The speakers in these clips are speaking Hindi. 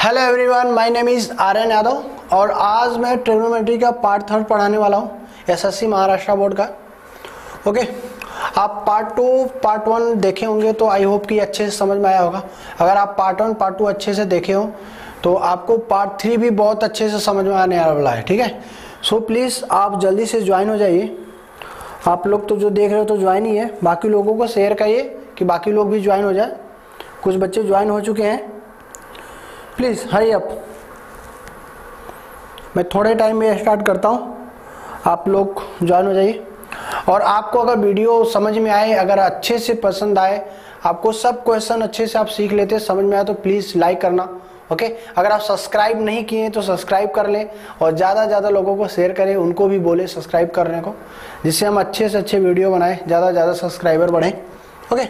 Hello everyone, my name is Aryan Yadav और आज मैं ट्रिग्नोमेट्री का पार्ट 3 पढ़ाने वाला हूँ एसएससी महाराष्ट्र बोर्ड का। ओके, आप पार्ट 2 पार्ट 1 देखे होंगे तो आई होप कि अच्छे से समझ में आया होगा। अगर आप पार्ट 1 पार्ट 2 अच्छे से देखे हो तो आपको पार्ट 3 भी बहुत अच्छे से समझ में आने वाला है। ठीक है, सो प्लीज़ आप जल्दी से ज्वाइन हो जाइए। आप लोग तो जो देख रहे हो तो ज्वाइन ही है, बाकी लोगों को शेयर करिए कि बाकी लोग भी ज्वाइन हो जाए। कुछ बच्चे ज्वाइन हो चुके हैं, प्लीज़ हरी अप। मैं थोड़े टाइम में स्टार्ट करता हूँ, आप लोग ज्वाइन हो जाइए। और आपको अगर वीडियो समझ में आए, अगर अच्छे से पसंद आए, आपको सब क्वेश्चन अच्छे से आप सीख लेते समझ में आए तो प्लीज़ लाइक करना। ओके, अगर आप सब्सक्राइब नहीं किए तो सब्सक्राइब कर लें और ज़्यादा ज़्यादा लोगों को शेयर करें, उनको भी बोले सब्सक्राइब करने को, जिससे हम अच्छे से अच्छे वीडियो बनाएं, ज़्यादा से ज़्यादा सब्सक्राइबर बढ़ें। ओके,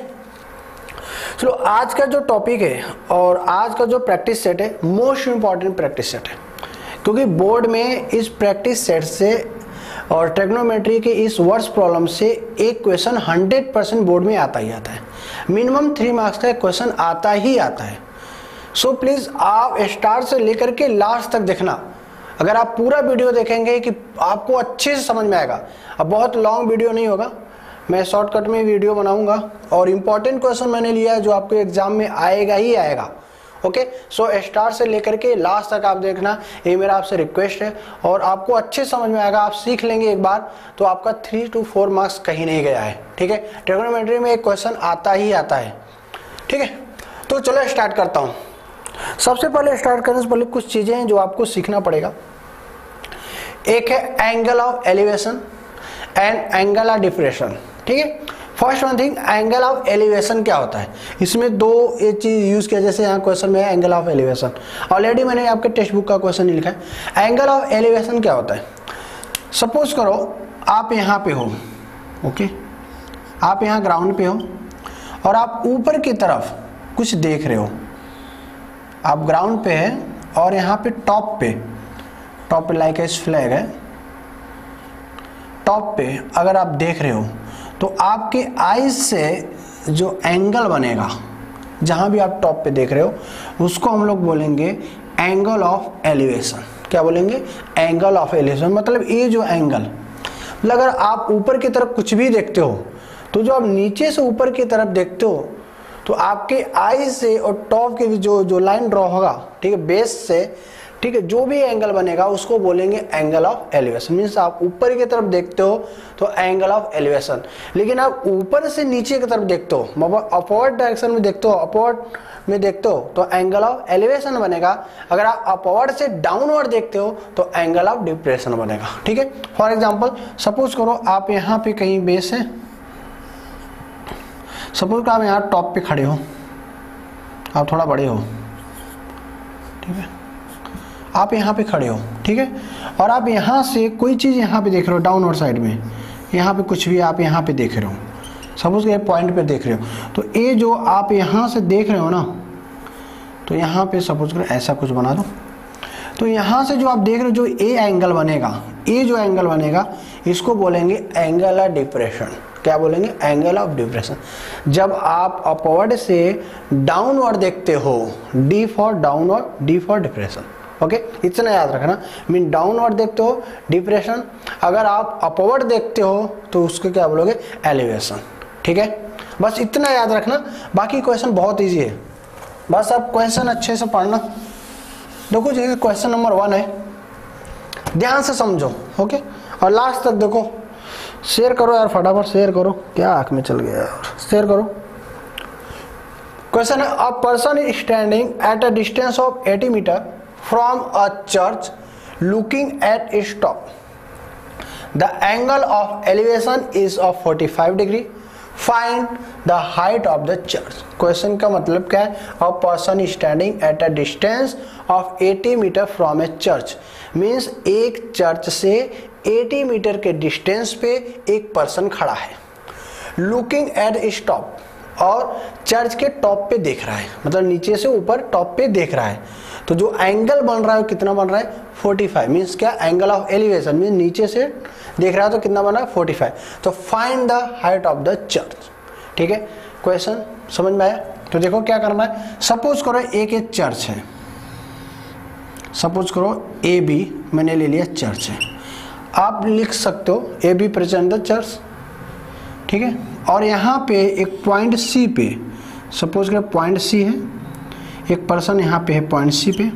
चलो आज का जो टॉपिक है और आज का जो प्रैक्टिस सेट है मोस्ट इम्पॉर्टेंट प्रैक्टिस सेट है, क्योंकि बोर्ड में इस प्रैक्टिस सेट से और ट्रिग्नोमेट्री के इस वर्ड्स प्रॉब्लम से एक क्वेश्चन 100% बोर्ड में आता ही आता है। मिनिमम 3 मार्क्स का क्वेश्चन आता ही आता है। सो प्लीज़ आप स्टार्ट से लेकर के लास्ट तक देखना। अगर आप पूरा वीडियो देखेंगे कि आपको अच्छे से समझ में आएगा। अब बहुत लॉन्ग वीडियो नहीं होगा, मैं शॉर्टकट में वीडियो बनाऊंगा और इम्पॉर्टेंट क्वेश्चन मैंने लिया है जो आपके एग्जाम में आएगा ही आएगा। ओके, सो स्टार्ट से लेकर के लास्ट तक आप देखना, ये मेरा आपसे रिक्वेस्ट है। और आपको अच्छे समझ में आएगा, आप सीख लेंगे एक बार तो आपका 3 to 4 मार्क्स कहीं नहीं गया है। ठीक है, ट्रिग्नोमेट्री में एक क्वेश्चन आता ही आता है। ठीक है, तो चलो स्टार्ट करता हूँ। सबसे पहले स्टार्ट करने से पहले कुछ चीज़ें हैं जो आपको सीखना पड़ेगा। एक है angle of elevation and angle of depression. ठीक है, first one thing, angle of elevation क्या होता है। इसमें दो ये चीज यूज किया, जैसे यहाँ क्वेश्चन में है एंगल ऑफ एलिवेशन। ऑलरेडी मैंने आपके टेक्स्ट बुक का क्वेश्चन लिखा है। एंगल ऑफ एलिवेशन क्या होता है। सपोज करो आप यहाँ पे हो, ओके, आप यहाँ ग्राउंड पे हो और आप ऊपर की तरफ कुछ देख रहे हो। आप ग्राउंड पे है और यहाँ पे टॉप पे लाइक इस फ्लैग है, टॉप पे अगर आप देख रहे हो तो आपके आईज से जो एंगल बनेगा, जहां भी आप टॉप पे देख रहे हो, उसको हम लोग बोलेंगे एंगल ऑफ एलिवेशन। क्या बोलेंगे? Angle of elevation. मतलब ये जो एंगल, मतलब अगर आप ऊपर की तरफ कुछ भी देखते हो तो जो आप नीचे से ऊपर की तरफ देखते हो तो आपके आई से और टॉप के जो लाइन ड्रॉ होगा, ठीक है, बेस से, ठीक है, जो भी एंगल बनेगा उसको बोलेंगे एंगल ऑफ एलिवेशन। मीन्स आप ऊपर की तरफ देखते हो तो एंगल ऑफ एलिवेशन, लेकिन आप ऊपर से नीचे की तरफ देखते हो, मतलब अपवर्ड डायरेक्शन में देखते हो, अपवर्ड में देखते हो तो एंगल ऑफ एलिवेशन बनेगा। अगर आप अपवर्ड से डाउनवर्ड देखते हो तो एंगल ऑफ डिप्रेशन बनेगा। ठीक है, फॉर एग्जाम्पल सपोज करो आप यहाँ पे कहीं बेस है, सपोज करो आप यहाँ टॉप पे खड़े हो, आप थोड़ा बड़े हो, ठीक है, आप यहाँ पे खड़े हो, ठीक है, और आप यहाँ से कोई चीज़ यहाँ पे देख रहे हो, डाउनवर्ड साइड में यहाँ पे कुछ भी आप यहाँ पे देख रहे हो, सपोज के पॉइंट पे देख रहे हो, तो ये जो आप यहाँ से देख रहे हो ना, तो यहाँ पे सपोज करो ऐसा कुछ बना दो, तो यहाँ से जो आप देख रहे हो जो ए एंगल बनेगा, ये जो एंगल बनेगा इसको बोलेंगे एंगल ऑफ डिप्रेशन। क्या बोलेंगे? Angle of depression. जब आप अपवर्ड से डाउनवर्ड देखते हो, D for downward, D for depression. Okay, इतना याद रखना। मीन डाउनवर्ड देखते हो डिप्रेशन, अगर आप अपवर्ड देखते हो तो उसको क्या बोलोगे? एलिवेशन। ठीक है, बस इतना याद रखना, बाकी क्वेश्चन बहुत इजी है, बस आप क्वेश्चन अच्छे से पढ़ना। देखो जैसे क्वेश्चन नंबर 1 है, ध्यान से समझो, ओके, और लास्ट तक देखो। शेयर करो यार, फटाफट शेयर करो, क्या आंख में चल गया यार, शेयर करो। क्वेश्चन है, a person is standing at a distance of 80 metre from a church looking at its top. The angle of elevation is of 45 degree. Find the height of the church. Question का मतलब क्या है? A person is standing at a distance of 80 meter from a church. Means एक चर्च से 80 मीटर के डिस्टेंस पे एक पर्सन खड़ा है, लुकिंग एट इस टॉप, और चर्च के टॉप पे देख रहा है, मतलब नीचे से ऊपर टॉप पे देख रहा है। तो जो एंगल बन रहा है कितना बन रहा है? 45। मीन्स क्या? एंगल ऑफ एलिवेशन, मीन्स नीचे से देख रहा है तो कितना बन रहा है? 45। तो find the height of the church. ठीक है, क्वेश्चन समझ में आया? तो देखो क्या करना है। सपोज करो एक चर्च है, सपोज करो ए बी मैंने ले लिया चर्च है, आप लिख सकते हो A be present the church, ठीक है। और यहाँ पे एक पॉइंट सी पे, सपोज करो पॉइंट सी है, एक पर्सन यहाँ पे है पॉइंट सी पे,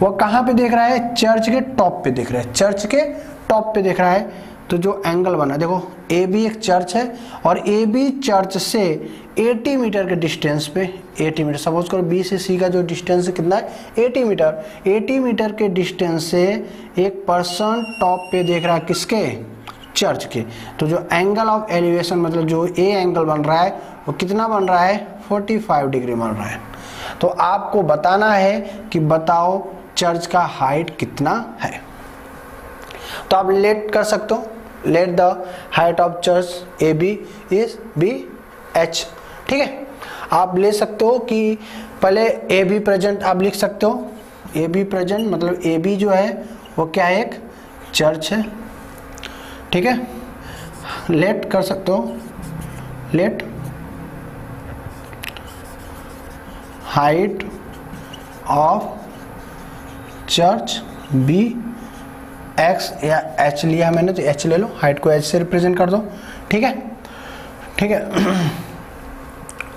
वो कहाँ पे देख रहा है, चर्च के टॉप पे देख रहा है, चर्च के टॉप पे देख रहा है। तो जो एंगल बना, देखो ए बी एक चर्च है और ए बी चर्च से 80 मीटर के डिस्टेंस पे, 80 मीटर, सपोज करो बी से सी का जो डिस्टेंस है कितना है 80 मीटर, 80 मीटर के डिस्टेंस से एक पर्सन टॉप पे देख रहा है किसके, चर्च के। तो जो एंगल ऑफ एलिवेशन मतलब जो ए एंगल बन रहा है वो कितना बन रहा है, 45 डिग्री बन रहा है। तो आपको बताना है कि बताओ चर्च का हाइट कितना है। तो आप लेट कर सकते हो, let the height of church A B is B H, ठीक है। आप ले सकते हो कि पहले ए बी प्रेजेंट आप लिख सकते हो, ए बी प्रेजेंट मतलब ए बी जो है वो क्या है, एक चर्च है, ठीक है। लेट कर सकते हो, let height of church B X या एच लिया है मैंने तो एच ले लो, हाइट को एच से रिप्रेजेंट कर दो, ठीक है, ठीक है।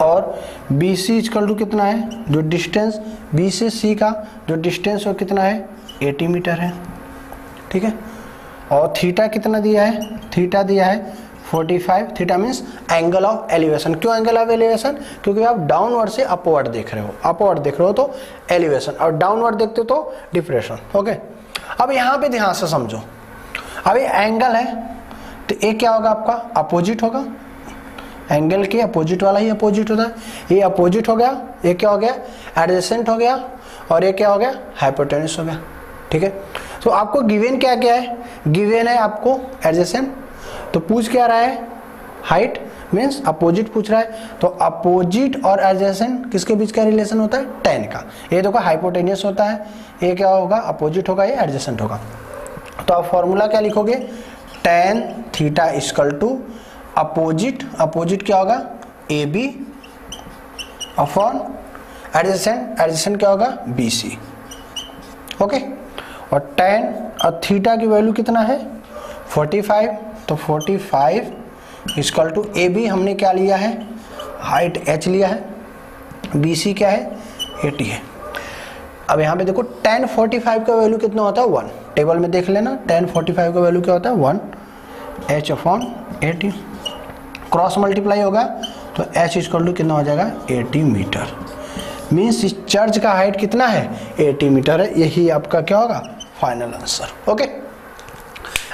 और बी सी इक्वल टू कितना है, जो डिस्टेंस बी से सी का जो डिस्टेंस वो कितना है 80 मीटर है, ठीक है। और थीटा कितना दिया है, थीटा दिया है 45, theta means angle of elevation. क्यों एंगल ऑफ एलिवेशन, क्योंकि आप डाउनवर्ड से अपवर्ड देख रहे हो, अपवर्ड देख रहे हो तो एलिवेशन, और डाउनवर्ड देखते हो तो डिप्रेशन, ओके। अब यहाँ पे ध्यान से समझो, अभी एंगल है तो ये क्या होगा आपका, अपोजिट होगा, एंगल के अपोजिट वाला ही अपोजिट होता है, ये अपोजिट हो गया, ये क्या हो गया एडजेसेंट हो गया, और ये क्या हो गया हाइपोटेन्यूस हो गया, ठीक है। तो आपको गिवन क्या क्या है, गिवन है आपको एडजेसेंट, तो पूछ क्या रहा है हाइट मीन्स अपोजिट पूछ रहा है, तो अपोजिट और एडजेसेंट किसके बीच का रिलेशन होता है, tan का। ये देखो हाइपोटेन्यूस होता है, ये क्या होगा अपोजिट होगा, ये एडजेसेंट होगा। तो आप फॉर्मूला क्या लिखोगे, tan theta equal to opposite, opposite क्या होगा A B upon adjacent, adjacent क्या होगा बी सी, ओके। और tan और थीटा की वैल्यू कितना है 45, तो 45 इक्वल टू ए बी हमने क्या लिया है, हाइट h लिया है, बी सी क्या है 80 है। अब यहाँ पे देखो tan 45 का वैल्यू कितना होता है 1, टेबल में देख लेना, tan 45 का वैल्यू क्या होता है 1, h अपॉन 80, क्रॉस मल्टीप्लाई होगा तो h इक्वल टू कितना हो जाएगा 80 मीटर, मीन्स इस चर्च का हाइट कितना है 80 मीटर है। यही आपका क्या होगा final answer, okay.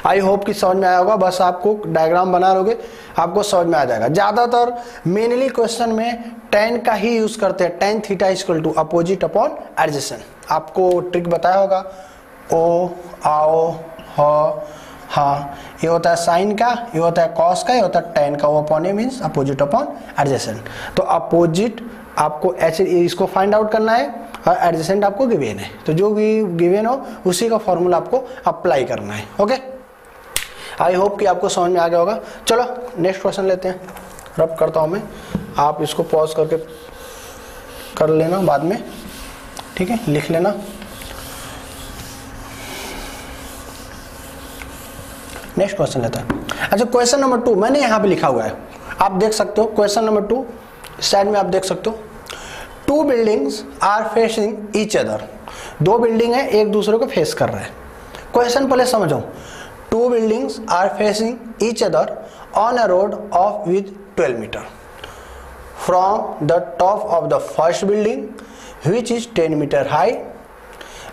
I hope कि समझ में आया होगा, बस आपको डायग्राम बना लोगे आपको समझ में आ जाएगा। ज़्यादातर मेनली क्वेश्चन में tan का ही यूज़ करते हैं, tan theta equal to opposite upon adjacent. आपको ट्रिक बताया होगा, ओ आओ हो हाँ, ये होता है साइन का, ये होता है कॉस का, ये होता है tan का, वो अपॉन ए मीन्स अपोजिट अपॉन एडजेसेंट। तो अपोजिट आपको ऐसे इसको फाइंड आउट करना है और एडजेसेंट आपको गिवन है, तो जो भी गिवन हो उसी का फॉर्मूला आपको अप्लाई करना है, ओके। आई होप कि आपको समझ में आ गया होगा। चलो नेक्स्ट क्वेश्चन लेते हैं, रब करता हूँ मैं, आप इसको पॉज करके कर लेना बाद में, ठीक है, लिख लेना। नेक्स्ट क्वेश्चन लेते हैं। अच्छा क्वेश्चन नंबर 2 मैंने यहाँ पे लिखा हुआ है, आप देख सकते हो क्वेश्चन नंबर 2 साइड में आप देख सकते हो, 2 buildings are facing each other, 2 building है एक दूसरे को फेस कर रहे हैं। क्वेश्चन पहले समझो, 2 buildings are facing each other on a road of with 12 meter. From the top of the first building, which is 10 meter high,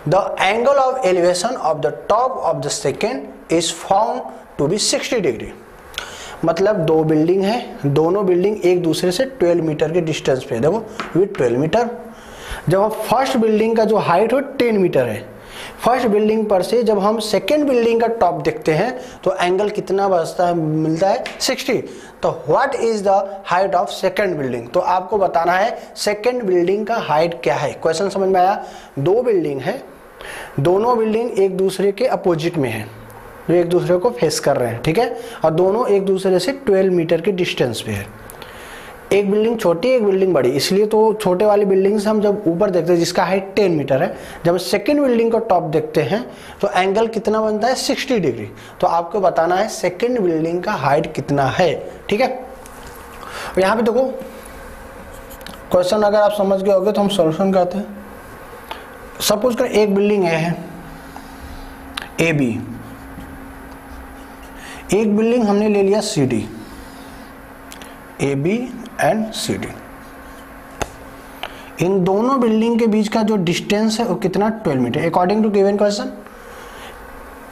the angle of elevation of the top of the second is found to be 60 degree. मतलब 2 बिल्डिंग है, दोनों बिल्डिंग एक दूसरे से 12 मीटर के डिस्टेंस पे है, देखो विथ 12 मीटर। जब फर्स्ट बिल्डिंग का जो हाइट हो 10 मीटर है, फर्स्ट बिल्डिंग पर से जब हम सेकेंड बिल्डिंग का टॉप देखते हैं तो एंगल कितना बचता है, मिलता है 60। तो what is the height of second building, तो आपको बताना है सेकेंड बिल्डिंग का हाइट क्या है। क्वेश्चन समझ में आया, 2 बिल्डिंग है, दोनों बिल्डिंग एक दूसरे के अपोजिट में है, जो एक दूसरे को फेस कर रहे हैं, ठीक है, और दोनों एक दूसरे से 12 मीटर के डिस्टेंस पे है। एक बिल्डिंग छोटी एक बिल्डिंग बड़ी, इसलिए तो छोटे वाली बिल्डिंग से हम जब ऊपर देखते हैं जिसका हाइट 10 मीटर है, जब सेकंड बिल्डिंग का टॉप देखते हैं तो एंगल कितना बनता है 60 डिग्री। तो आपको बताना है सेकंड बिल्डिंग का हाइट कितना है। ठीक है, यहाँ पे देखो क्वेश्चन अगर आप समझ गए होगे तो हम सॉल्यूशन करते हैं। सपोज कर एक बिल्डिंग है ए बी, एक बिल्डिंग हमने ले लिया C D, A B and C D. इन दोनों बिल्डिंग के बीच का जो डिस्टेंस है वो कितना 12 metre according to given question.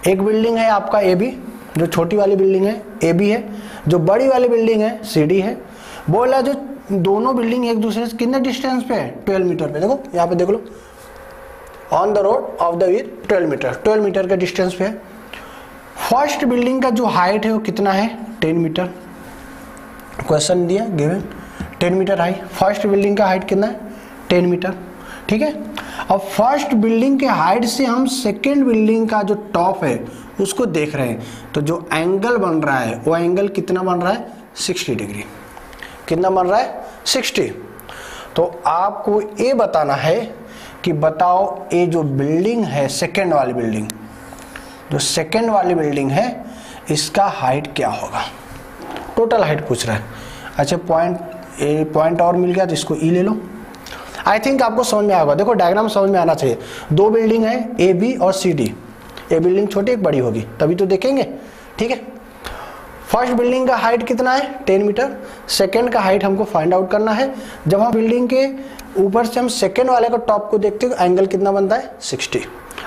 एक बिल्डिंग है आपका ए बी, जो छोटी वाली बिल्डिंग है ए बी है, जो बड़ी वाली बिल्डिंग है सी डी है। बोला जो दोनों बिल्डिंग एक दूसरे से कितने डिस्टेंस पे है 12 मीटर पे। देखो यहाँ पे देख लो, on the road of the veer 12 metre, 12 metre के डिस्टेंस पे है। फर्स्ट बिल्डिंग का जो हाइट है वो कितना है 10 मीटर। क्वेश्चन दिया given 10 metre height, first building का हाइट कितना है 10 मीटर। ठीक है, अब फर्स्ट बिल्डिंग के हाइट से हम सेकेंड बिल्डिंग का जो टॉप है उसको देख रहे हैं, तो जो एंगल बन रहा है वो एंगल कितना बन रहा है 60 डिग्री। कितना बन रहा है 60। तो आपको ये बताना है कि बताओ ये जो बिल्डिंग है सेकेंड वाली बिल्डिंग, जो सेकेंड वाली बिल्डिंग है इसका हाइट क्या होगा। टोटल हाइट पूछ रहा है। अच्छा पॉइंट और मिल गया तो इसको ई ले लो। आई थिंक आपको समझ में आएगा। देखो डायग्राम समझ में आना चाहिए। दो बिल्डिंग है ए बी और सी डी, ए बिल्डिंग छोटी एक बड़ी होगी तभी तो देखेंगे। ठीक है, फर्स्ट बिल्डिंग का हाइट कितना है 10 मीटर, सेकेंड का हाइट हमको फाइंड आउट करना है। जब हम बिल्डिंग के ऊपर से हम सेकेंड वाले का टॉप को देखते हैं एंगल कितना बनता है 60,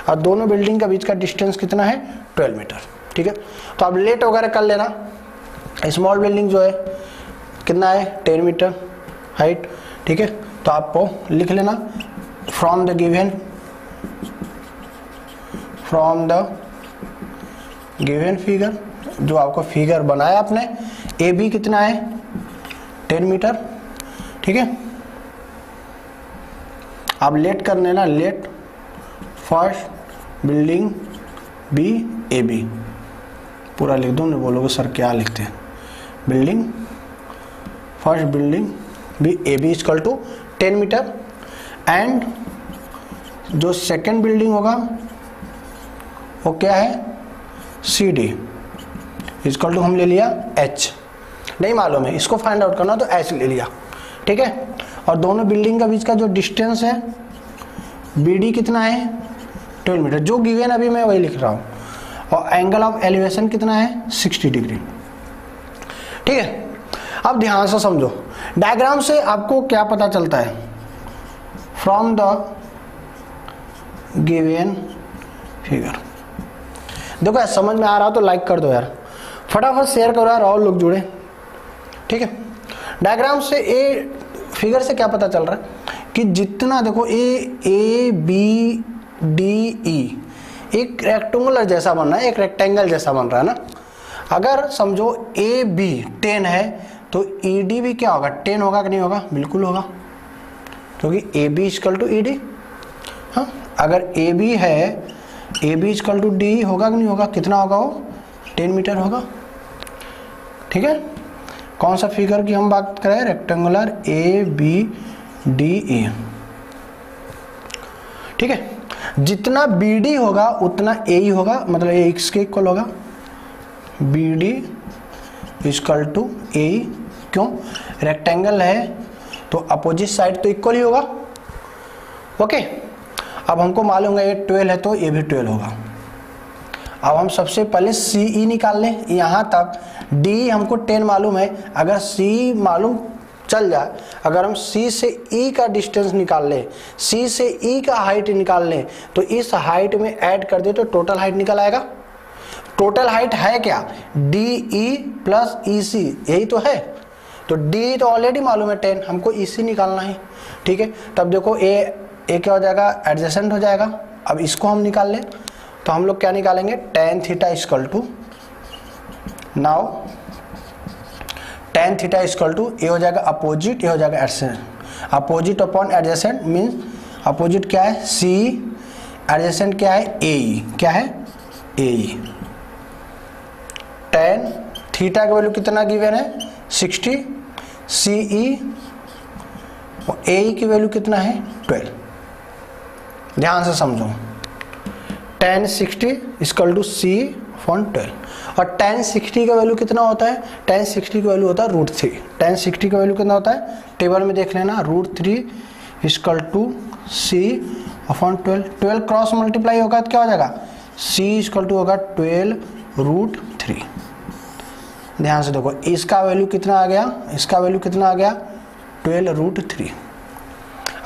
और दोनों बिल्डिंग का बीच का डिस्टेंस कितना है 12 मीटर। ठीक है, तो आप लेट वगैरह कर लेना। स्मॉल बिल्डिंग जो है कितना है 10 मीटर हाइट। ठीक है, तो आपको लिख लेना फ्रॉम द गिवन फिगर, जो आपको फिगर बनाया आपने। ए बी कितना है 10 मीटर। ठीक है, आप लेट कर लेना, let first building be A B पूरा लिख दो। नहीं बोलोगे सर क्या लिखते हैं। Building first building be A B equal to 10 metre, and जो सेकेंड बिल्डिंग होगा वो क्या है सी डी इक्वल टू हम ले लिया एच, नहीं मालूम है इसको फाइंड आउट करना तो एच ले लिया। ठीक है, और दोनों बिल्डिंग का बीच का जो डिस्टेंस है बी डी कितना है 12 मीटर, जो गिवन अभी मैं वही लिख रहा हूँ। और एंगल ऑफ एलिवेशन कितना है 60 डिग्री। ठीक है, अब ध्यान से समझो। डायग्राम से आपको क्या पता चलता है, फ्रॉम द गिवन फिगर। देखो यार समझ में आ रहा हो तो लाइक कर दो यार, फटाफट शेयर करो यार और लोग जुड़े। ठीक है, डायग्राम से ए फिगर से क्या पता चल रहा है कि जितना देखो ए बी डी ई एक रेक्टेंगुलर जैसा बन रहा है, एक रेक्टेंगल जैसा बन रहा है ना। अगर समझो ए बी 10 है तो ई डी भी क्या होगा 10 होगा कि नहीं होगा, बिल्कुल होगा, क्योंकि A B equal to E D. हाँ, अगर ए बी है A B equal to D होगा कि नहीं होगा, कितना होगा वो 10 मीटर होगा। ठीक है, कौन सा फिगर की हम बात करें, rectangular A B D E. ठीक है, जितना बी डी होगा उतना ए ही होगा, मतलब ए एक्स के इक्वल होगा, बी डी इक्वल टू ए। क्यों, रेक्टेंगल है तो अपोजिट साइड तो इक्वल ही होगा। ओके, अब हमको मालूम है ये 12 है तो ये भी 12 होगा। अब हम सबसे पहले सी ई निकाल लें, यहाँ तक डी हमको 10 मालूम है। अगर सी मालूम चल जाए, अगर हम सी से ई का डिस्टेंस निकाल लें, सी से ई का हाइट निकाल लें, तो इस हाइट में ऐड कर दे तो टोटल हाइट निकल आएगा। टोटल हाइट है क्या डी ई प्लस ई सी, यही तो है। तो डी तो ऑलरेडी मालूम है 10, हमको ई सी निकालना है। ठीक है, तब देखो ए क्या हो जाएगा एडजेसेंट हो जाएगा। अब इसको हम निकाल लें तो हम लोग क्या निकालेंगे tan theta equal to, now tan theta equal to ये हो जाएगा अपोजिट, ये हो जाएगा adjacent. Opposite upon adjacent means opposite क्या है सी, एडजेसेंट क्या है ए ई, क्या है ए ई। tan थीटा का वैल्यू कितना गिवन है 60, CE और AE की वैल्यू कितना है 12। ध्यान से समझो, tan 60 equal to CE upon 12 और tan 60 का वैल्यू कितना होता है, tan 60 का वैल्यू होता है √3। tan 60 का वैल्यू कितना होता है टेबल में देख लेना, √3 equal to CE upon 12। 12 cross multiply होगा तो क्या हो जाएगा, CE इक्वल टू होगा 12√3। ध्यान से देखो, इसका वैल्यू कितना आ गया, इसका वैल्यू कितना आ गया 12√3।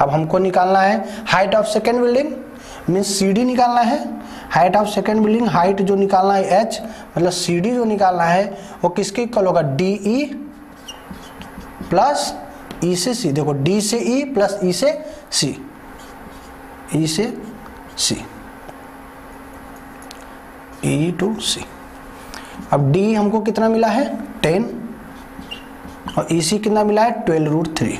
अब हमको निकालना है height of second building, means CD निकालना है। Height of second building, height जो निकालना है H, मतलब CD जो निकालना है वो किसके इक्वल होगा, DE प्लस E से C। देखो D से E प्लस E से C, E से C, E टू C। अब D हमको कितना मिला है 10 और EC कितना मिला है 12√3।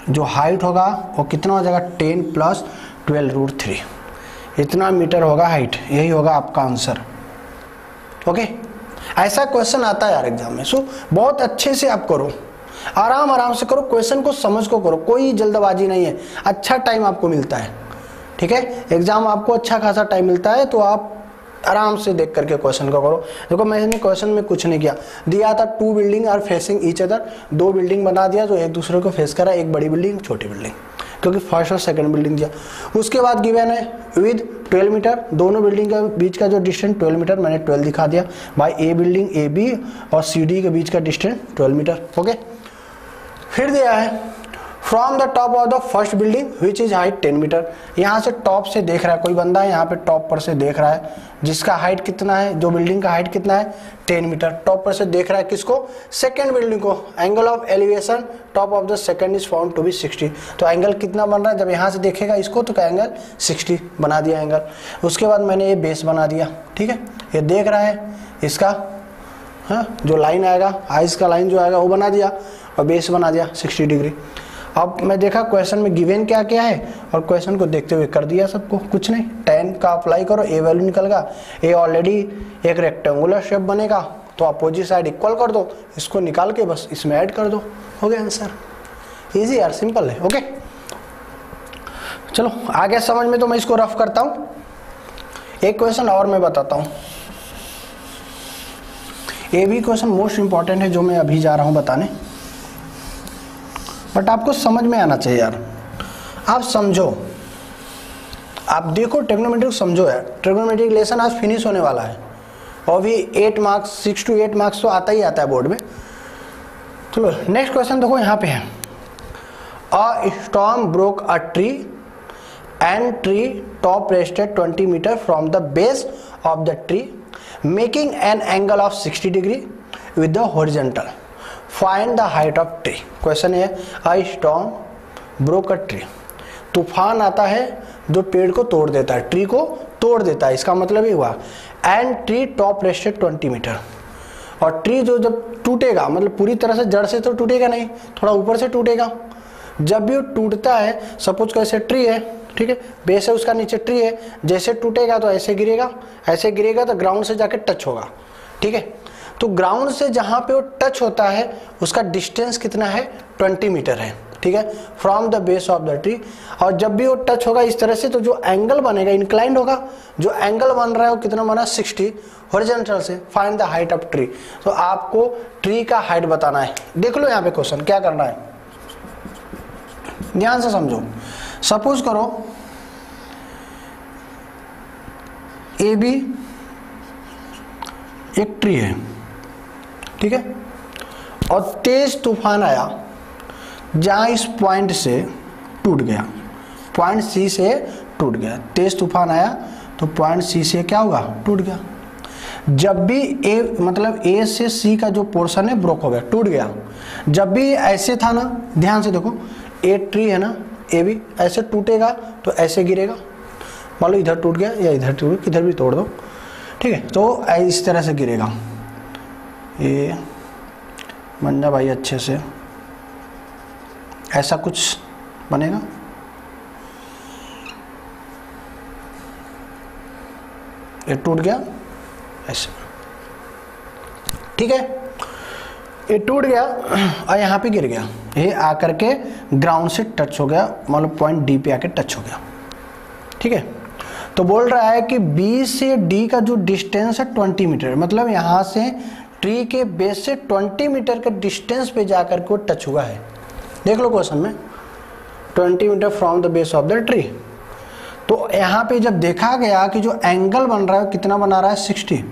जो हाइट होगा वो कितना हो जाएगा 10 प्लस 12√3, इतना मीटर होगा हाइट। यही होगा आपका आंसर। ओके, ऐसा क्वेश्चन आता है यार एग्जाम में। सो बहुत अच्छे से आप करो, आराम आराम से करो, क्वेश्चन को समझ को करो, कोई जल्दबाजी नहीं है। अच्छा टाइम आपको मिलता है, ठीक है, एग्जाम आपको अच्छा खासा टाइम मिलता है, तो आप आराम से देख करके क्वेश्चन को करो। देखो मैंने क्वेश्चन में कुछ नहीं किया, दिया था 2 building are facing each other, 2 building बना दिया जो एक दूसरे को फेस करा, एक बड़ी बिल्डिंग छोटी बिल्डिंग, क्योंकि फर्स्ट और सेकंड बिल्डिंग दिया। उसके बाद गिवन है विद 12 मीटर, दोनों बिल्डिंग के बीच का जो डिस्टेंस 12 मीटर, मैंने 12 दिखा दिया। भाई ए बिल्डिंग AB और CD के बीच का डिस्टेंस 12 मीटर। ओके, फिर दिया है from the top of the first building which is height 10 metre. यहाँ से टॉप से देख रहा है कोई बंदा है, यहाँ पे टॉप पर से देख रहा है, जिसका हाइट कितना है, जो बिल्डिंग का हाइट कितना है 10 मीटर। टॉप पर से देख रहा है किसको, सेकंड बिल्डिंग को। Angle of elevation top of the second is found to be 60। तो एंगल कितना बन रहा है, जब यहाँ से देखेगा इसको तो एंगल 60 बना दिया एंगल। उसके बाद मैंने ये बेस बना दिया, ठीक है, ये देख रहा है इसका, हाँ, जो लाइन आएगा आइस का लाइन जो आएगा वो बना दिया और बेस बना दिया 60 डिग्री। अब मैं देखा क्वेश्चन में गिवन क्या क्या है और क्वेश्चन को देखते हुए कर दिया सबको, कुछ नहीं। 10 का अप्लाई करो, ए वैल्यू निकलगा, ए ऑलरेडी एक रेक्टेंगुलर शेप बनेगा, तो अपोजिट साइड इक्वल कर दो, इसको निकाल के बस इसमें ऐड कर दो, हो गया आंसर। इजी यार, सिंपल है। ओके, चलो आगे समझ में, तो मैं इसको रफ करता हूँ। एक क्वेश्चन और मैं बताता हूँ, ये भी क्वेश्चन मोस्ट इंपॉर्टेंट है जो मैं अभी जा रहा हूँ बताने, बट आपको समझ में आना चाहिए यार। आप समझो, आप देखो ट्रिग्नोमेट्री समझो यार। ट्रिग्नोमेट्री लेसन आज फिनिश होने वाला है और भी 8 मार्क्स 6 to 8 मार्क्स तो आता ही आता है बोर्ड में। चलो नेक्स्ट क्वेश्चन देखो, यहाँ पे है a storm broke a tree and tree top rested 20 metre from the base of the tree making an angle of 60 degree with the horizontal, find the height of tree. Question है a storm broke a tree, तूफान आता है जो पेड़ को तोड़ देता है, ट्री को तोड़ देता है, इसका मतलब ये हुआ। And tree top rested 20 metre, और ट्री जो जब टूटेगा, मतलब पूरी तरह से जड़ से तो टूटेगा नहीं, थोड़ा ऊपर से टूटेगा। जब भी वो टूटता है, सपोज कैसे ट्री है, ठीक है, बेस है उसका, नीचे ट्री है, जैसे टूटेगा तो ऐसे गिरेगा, ऐसे गिरेगा तो ग्राउंड से जाके टच होगा, ठीक है। तो ग्राउंड से जहां पे वो टच होता है उसका डिस्टेंस कितना है 20 मीटर है, ठीक है, from the base of the tree. और जब भी वो टच होगा इस तरह से तो जो एंगल बनेगा इंक्लाइंड होगा, जो एंगल बन रहा है वो कितना बना 60 हॉरिजॉन्टल से। Find the height of tree, तो आपको ट्री का हाइट बताना है। देख लो यहाँ पे क्वेश्चन क्या करना है, ध्यान से समझो। सपोज करो ए बी एक ट्री है, ठीक है, और तेज तूफान आया जहां इस पॉइंट से टूट गया, पॉइंट सी से टूट गया, तेज तूफान आया तो पॉइंट सी से क्या होगा, टूट गया। जब भी ए, मतलब ए से सी का जो पोर्शन है ब्रोक हो गया, टूट गया। जब भी ऐसे था ना, ध्यान से देखो, ए ट्री है ना, ए भी ऐसे टूटेगा तो ऐसे गिरेगा, मान लो इधर टूट गया या इधर टूट गया, किधर भी तोड़ दो, ठीक है, तो इस तरह से गिरेगा। ये बन जा भाई अच्छे से, ऐसा कुछ बनेगा, ये टूट गया ऐसे, ठीक है। ये टूट गया और यहाँ पे गिर गया, ये आकर के ग्राउंड से टच हो गया, मतलब पॉइंट डी पे आके टच हो गया। ठीक है, तो बोल रहा है कि बी से डी का जो डिस्टेंस है 20 मीटर, मतलब यहाँ से ट्री के बेस से 20 मीटर के डिस्टेंस पे जाकर के वो टच हुआ है। देख लो क्वेश्चन में 20 metre from the base of the tree. तो यहाँ पे जब देखा गया कि जो एंगल बन रहा है कितना बना रहा है 60,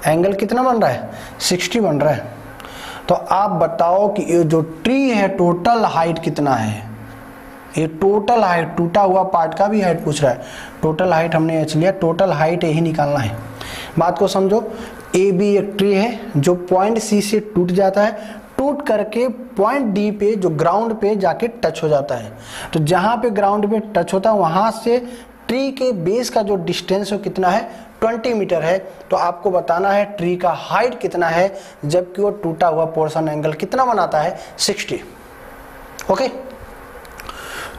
एंगल कितना बन रहा है 60 बन रहा है। तो आप बताओ कि ये जो ट्री है टोटल हाइट कितना है, ये टोटल हाइट, टूटा हुआ पार्ट का भी हाइट पूछ रहा है, टोटल हाइट हमने एच लिया, टोटल हाइट यही निकालना है। बात को समझो, ए बी एक ट्री है जो पॉइंट सी से टूट जाता है, टूट करके पॉइंट डी पे जो ग्राउंड पे जाके टच हो जाता है। तो जहां पे ग्राउंड पे टच होता है वहां से ट्री के बेस का जो डिस्टेंस है कितना है 20 मीटर है। तो आपको बताना है ट्री का हाइट कितना है, जबकि वो टूटा हुआ पोर्शन एंगल कितना बनाता है 60। ओके,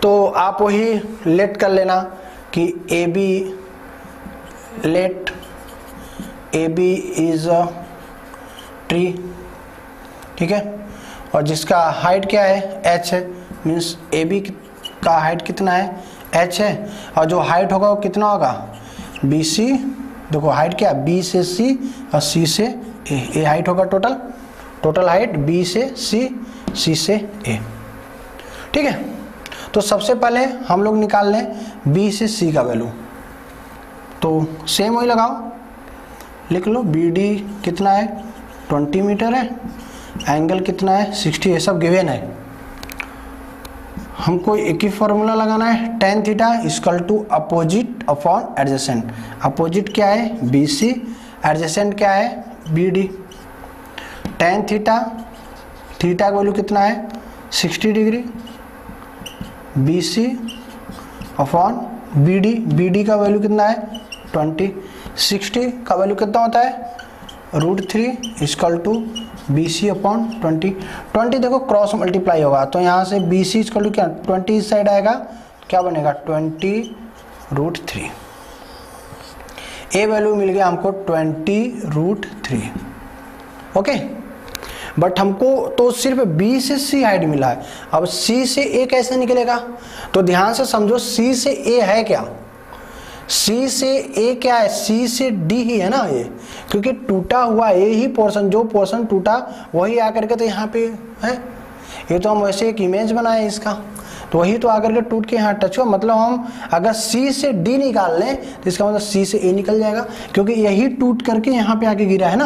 तो आप वही लेट कर लेना कि A B, let A B is a tree, ठीक है, और जिसका हाइट क्या है h है, मीन्स ए बी का हाइट कितना है h है, और जो हाइट होगा वो कितना होगा बी सी, देखो हाइट क्या है b से c और c से a हाइट होगा टोटल हाइट b से c, c से a। ठीक है, तो सबसे पहले हम लोग निकाल लें b से c का वैल्यू, तो सेम वही लगाओ, लिख लो बी डी कितना है 20 मीटर है, एंगल कितना है 60, ये सब गिवन है। हमको एक ही फॉर्मूला लगाना है, tan theta equal to opposite upon adjacent. Opposite क्या है बी सी, एडजेसेंट क्या है B D. tan theta, theta का वैल्यू कितना है 60 degree, B C upon B D, B D का वैल्यू कितना है 20, 60 का वैल्यू कितना होता है √3 equal to B C upon 20। 20 देखो क्रॉस मल्टीप्लाई होगा, तो यहाँ से बी सी इक्वल टू क्या 20 इस साइड आएगा, क्या बनेगा 20√3। ए वैल्यू मिल गया हमको 20√3। ओके, बट हमको तो सिर्फ बी से सी हाइट मिला है, अब सी से ए कैसे निकलेगा, तो ध्यान से समझो सी से ए है क्या, C से A क्या है C से D ही है ना ये, क्योंकि टूटा हुआ A ही पोर्शन, जो पोर्शन टूटा वही आकर के तो यहाँ पे है, ये तो हम वैसे एक इमेज बनाए इसका, तो वही तो आकर के टूट के यहाँ टच हुआ। मतलब हम अगर C से D निकाल लें तो इसका मतलब C से A निकल जाएगा, क्योंकि यही टूट करके यहाँ पे आके गिरा है ना,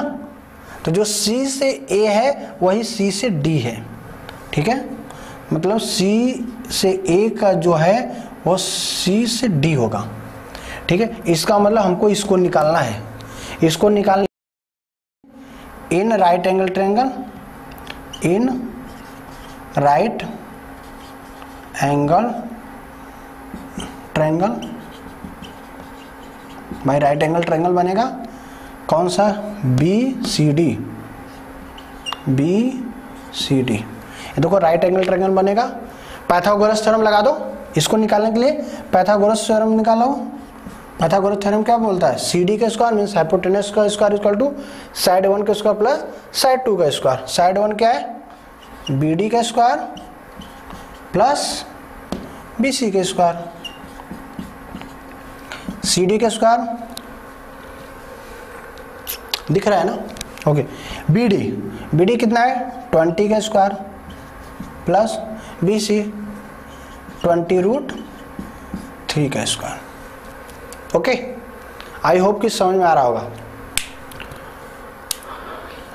तो जो C से A है वही C से D है। ठीक है, मतलब C से A का जो है वो C से D होगा। ठीक है, इसका मतलब हमको इसको निकालना है, इसको निकालने in right angle triangle, in right angle triangle, भाई राइट एंगल ट्रायंगल बनेगा कौन सा B C D, B C D, ये देखो राइट एंगल ट्रायंगल बनेगा। पाइथागोरस थ्योरम लगा दो इसको निकालने के लिए, पाइथागोरस थ्योरम निकालो। पाइथागोरस थ्योरम क्या बोलता है सी डी का स्क्वायर मीन्स हाइपोटेनस का स्क्वायर इक्वल टू साइड 1 का स्क्वायर प्लस साइड 2 का स्क्वायर। साइड 1 क्या है बी डी का स्क्वायर प्लस बी सी का स्क्वायर, सी डी का स्क्वायर दिख रहा है ना। ओके, बी डी कितना है 20 का स्क्वायर प्लस बी सी 20√3 का स्क्वायर। ओके, आई होप कि समझ में आ रहा होगा,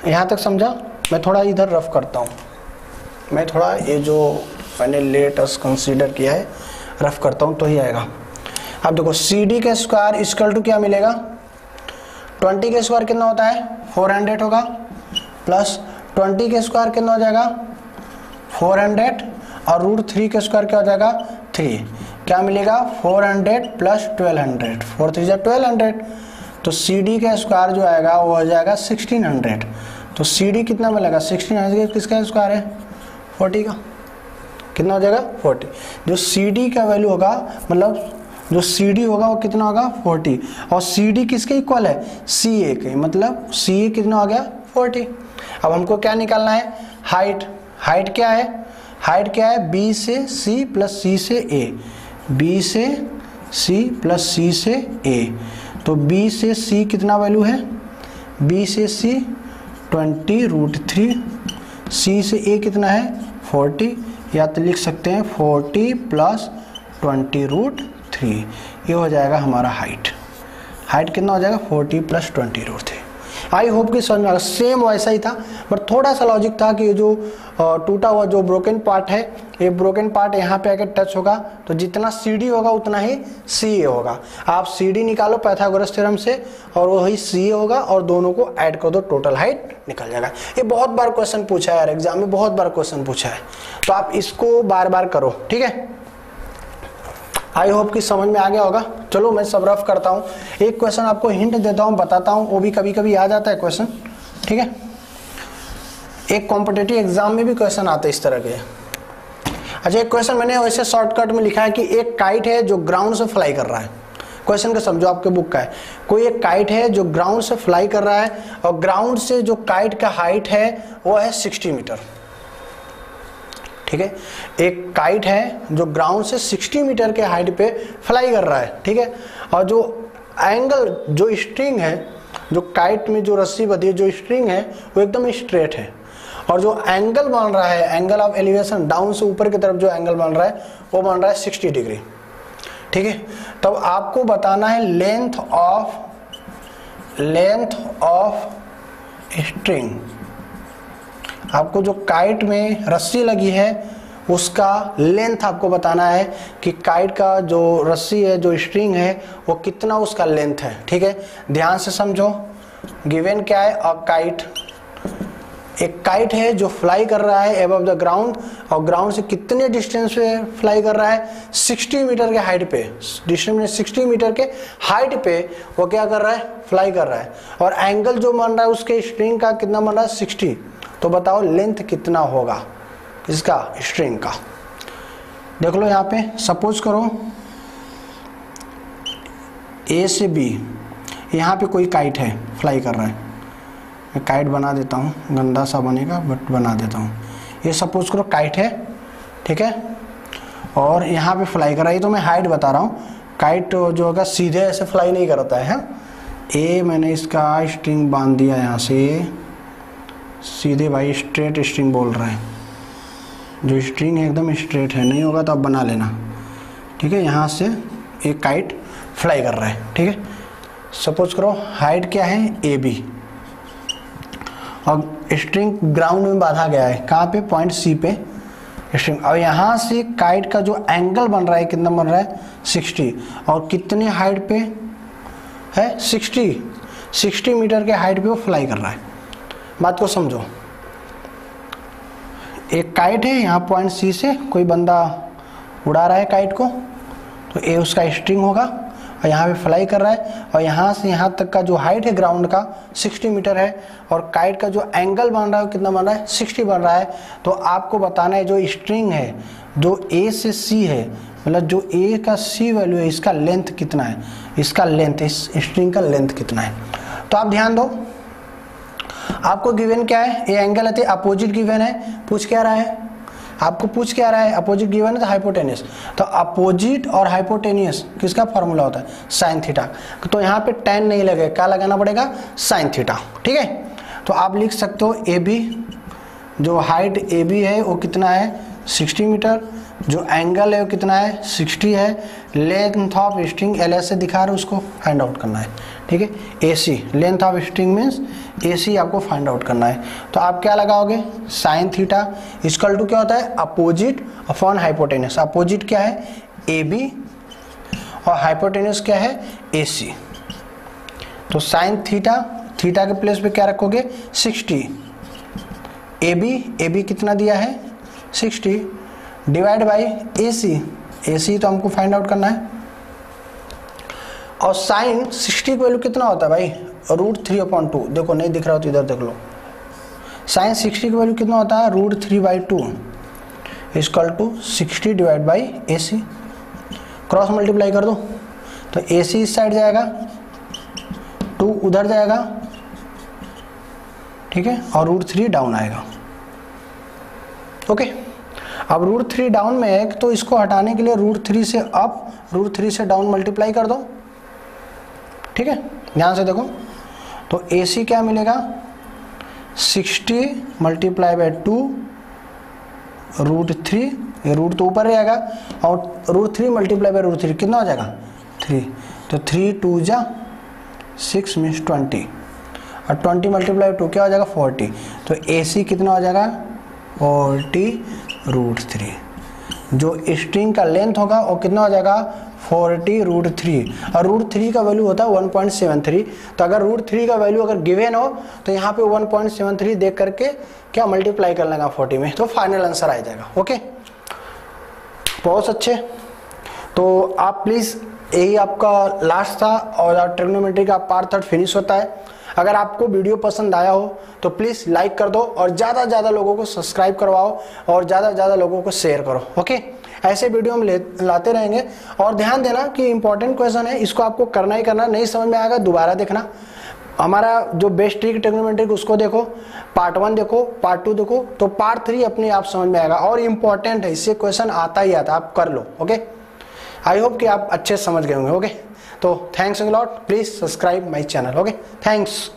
यहाँ तक समझा। मैं थोड़ा इधर रफ करता हूँ, मैं थोड़ा ये जो मैंने लेट अस कंसीडर किया है रफ करता हूँ तो ही आएगा। अब देखो सी डी का स्क्वायर इक्वल टू क्या मिलेगा 20 का स्क्वायर कितना होता है 400 होगा, प्लस 20 का स्क्वायर कितना हो जाएगा 400 और √3 का स्क्वायर क्या हो जाएगा 3, क्या मिलेगा 400 प्लस 1200, 4 3 1200, तो सी डी का स्क्वायर जो आएगा वो हो जाएगा 1600। तो सी डी कितना मिलेगा 1600, किसका स्क्वायर है 40 का, कितना हो जाएगा 40। जो सी डी का वैल्यू होगा मतलब जो सी डी होगा वो कितना होगा 40, और सी डी किसके इक्वल है सी ए के, मतलब सी ए कितना हो गया 40। अब हमको क्या निकालना है, हाइट। हाइट क्या है, हाइट क्या है, बी से सी प्लस सी से ए, बी से सी प्लस सी से ए। तो बी से सी कितना वैल्यू है, बी से सी 20√3, सी से ए कितना है 40, या तो लिख सकते हैं 40 प्लस 20√3, ये हो जाएगा हमारा हाइट। हाइट कितना हो जाएगा 40 प्लस 20√3। आई होप कि समझ में आएगा। सेम वैसा ही था, बट थोड़ा सा लॉजिक था कि ये जो टूटा हुआ जो ब्रोकन पार्ट है, ये ब्रोकन पार्ट यहाँ पे आकर टच होगा तो जितना CD होगा उतना ही CA होगा। आप CD निकालो पाइथागोरस थ्योरम से और वही CA होगा, और दोनों को ऐड कर दो, टोटल हाइट निकल जाएगा। ये बहुत बार क्वेश्चन पूछा है यार, एग्जाम में बहुत बार क्वेश्चन पूछा है, तो आप इसको बार बार करो, ठीक है। आई होप कि समझ में आ गया होगा। चलो मैं सब रफ करता हूँ, एक क्वेश्चन आपको हिंट देता हूँ, बताता हूँ, वो भी कभी कभी आ जाता है क्वेश्चन, ठीक है। एक कॉम्पिटिटिव एग्जाम में भी क्वेश्चन आते हैं इस तरह के। अच्छा, एक क्वेश्चन मैंने वैसे शॉर्टकट में लिखा है कि एक काइट है जो ग्राउंड से फ्लाई कर रहा है। क्वेश्चन का समझो, आपके बुक का है, कोई एक काइट है जो ग्राउंड से फ्लाई कर रहा है, और ग्राउंड से जो काइट का हाइट है वो है 60 मीटर, ठीक है। एक काइट है जो ग्राउंड से 60 मीटर के हाइट पे फ्लाई कर रहा है, ठीक है। और जो एंगल, जो स्ट्रिंग है, जो काइट में जो रस्सी बंधी है, जो स्ट्रिंग है वो एकदम स्ट्रेट है, और जो एंगल बन रहा है, एंगल ऑफ एलिवेशन डाउन से ऊपर की तरफ जो एंगल बन रहा है वो बन रहा है 60 डिग्री, ठीक है। तब आपको बताना है लेंथ ऑफ स्ट्रिंग। आपको जो काइट में रस्सी लगी है उसका लेंथ आपको बताना है कि काइट का जो रस्सी है, जो स्ट्रिंग है, वो कितना उसका लेंथ है, ठीक है। ध्यान से समझो, गिवन क्या है, अ काइट, एक काइट है जो फ्लाई कर रहा है अबव द ग्राउंड, और ग्राउंड से कितने डिस्टेंस पे फ्लाई कर रहा है, 60 मीटर के हाइट पे, डिस्टेंस 60 मीटर के हाइट पे वो क्या कर रहा है, फ्लाई कर रहा है, और एंगल जो बन रहा है उसके स्ट्रिंग का कितना बन रहा है 60। तो बताओ लेंथ कितना होगा इसका, स्ट्रिंग का। देख लो यहाँ पे, सपोज करो A से B, यहाँ पे कोई काइट है फ्लाई कर रहा है। मैं काइट बना देता हूँ, गंदा सा बनेगा बट बना देता हूँ। ये सपोज करो काइट है, ठीक है, और यहाँ पे फ्लाई कर रहा है। तो मैं हाइट बता रहा हूँ, काइट जो होगा सीधे ऐसे फ्लाई नहीं करता है। ए मैंने इसका स्ट्रिंग बांध दिया यहाँ से सीधे, भाई स्ट्रेट स्ट्रिंग बोल रहा है, जो स्ट्रिंग है एकदम स्ट्रेट है, नहीं होगा तो आप बना लेना, ठीक है। यहाँ से एक काइट फ्लाई कर रहा है, ठीक है। सपोज करो हाइट क्या है AB, और स्ट्रिंग ग्राउंड में बांधा गया है, कहाँ पे, पॉइंट C पे स्ट्रिंग। और यहाँ से काइट का जो एंगल बन रहा है कितना बन रहा है 60, और कितने हाइट पे है 60 मीटर के हाइट पे वो फ्लाई कर रहा है। बात को समझो, एक काइट है, यहाँ पॉइंट C से कोई बंदा उड़ा रहा है काइट को, तो ए उसका स्ट्रिंग होगा, और यहाँ पे फ्लाई कर रहा है, और यहाँ से यहाँ तक का जो हाइट है ग्राउंड का 60 मीटर है, और काइट का जो एंगल बन रहा है कितना बन रहा है 60 बन रहा है। तो आपको बताना है जो स्ट्रिंग है, जो A से C है, मतलब जो A का C वैल्यू है, इसका लेंथ कितना है, इसका लेंथ, इस स्ट्रिंग का लेंथ कितना है। तो आप ध्यान दो, आपको गिवन क्या है, ये एंगल है, अपोजिट गिवन है, पूछ क्या रहा है, आपको पूछ क्या रहा है, अपोजिट गिवन है तो हाइपोटेनियस। तो अपोजिट और हाइपोटेनियस किसका फॉर्मूला होता है, साइन थीटा। तो यहाँ पे tan नहीं लगेगा, क्या लगाना पड़ेगा, साइन थीटा, ठीक है। तो आप लिख सकते हो AB, जो हाइट AB है वो कितना है 60 मीटर, जो एंगल है वो कितना है 60 है, लेंथ ऑफ स्ट्रिंग LS से दिखा रहे उसको फाइंड आउट करना है, ठीक है। AC length of string means AC आपको फाइंड आउट करना है। तो आप क्या लगाओगे, साइन थीटा इक्वल टू क्या होता है, अपोजिट अपॉन हाइपोटेनस। अपोजिट क्या है AB, और हाइपोटेनस क्या है AC। तो साइन थीटा, थीटा के प्लेस पे क्या रखोगे 60, AB कितना दिया है 60, डिवाइड बाई AC तो हमको फाइंड आउट करना है। और साइन 60 की वैल्यू कितना होता है भाई, √3/2। देखो नहीं दिख रहा हो तो इधर देख लो, साइन 60 की वैल्यू कितना होता है √3/2 equal to 60 divide by AC। Cross multiply कर दो, तो AC इस साइड जाएगा, 2 उधर जाएगा, ठीक है, और √3 डाउन आएगा। ओके, अब √3 डाउन में है तो इसको हटाने के लिए √3 से अप, √3 से डाउन मल्टीप्लाई कर दो। ठीक है, ध्यान से देखो, तो AC क्या मिलेगा, 60 × 2 √3, ये रूट तो ऊपर रहेगा, और √3 × √3 कितना हो जाएगा 3, तो 3 2 जा 6 मीन्स 20, और 20 × 2 क्या हो जाएगा 40, तो AC कितना हो जाएगा 40 √3। जो स्ट्रिंग का लेंथ होगा वो कितना हो जाएगा 40 √3, और √3 का वैल्यू होता है 1.73। तो अगर √3 का वैल्यू अगर गिवन हो तो यहाँ पे 1.73 देख करके क्या मल्टीप्लाई कर लेगा 40 में, तो फाइनल आंसर आ जाएगा। ओके, बहुत अच्छे। तो आप प्लीज़, यही आपका लास्ट था और ट्रिग्नोमेट्री का पार्ट 3 फिनिश होता है। अगर आपको वीडियो पसंद आया हो तो प्लीज़ लाइक कर दो और ज़्यादा से ज़्यादा लोगों को सब्सक्राइब करवाओ और ज़्यादा से ज़्यादा लोगों को शेयर करो। ओके, ऐसे वीडियो हम लाते रहेंगे। और ध्यान देना कि इंपॉर्टेंट क्वेश्चन है, इसको आपको करना ही करना, नहीं समझ में आएगा दोबारा देखना। हमारा जो बेस्ट ट्रिक ट्रिग्नोमेट्री उसको देखो, पार्ट 1 देखो, पार्ट 2 देखो, तो पार्ट 3 अपने आप समझ में आएगा। और इम्पॉर्टेंट है, इससे क्वेश्चन आता ही आता, आप कर लो। ओके, आई होप कि आप अच्छे समझ गए होंगे। ओके, तो thanks a lot, please subscribe my channel. Okay, thanks.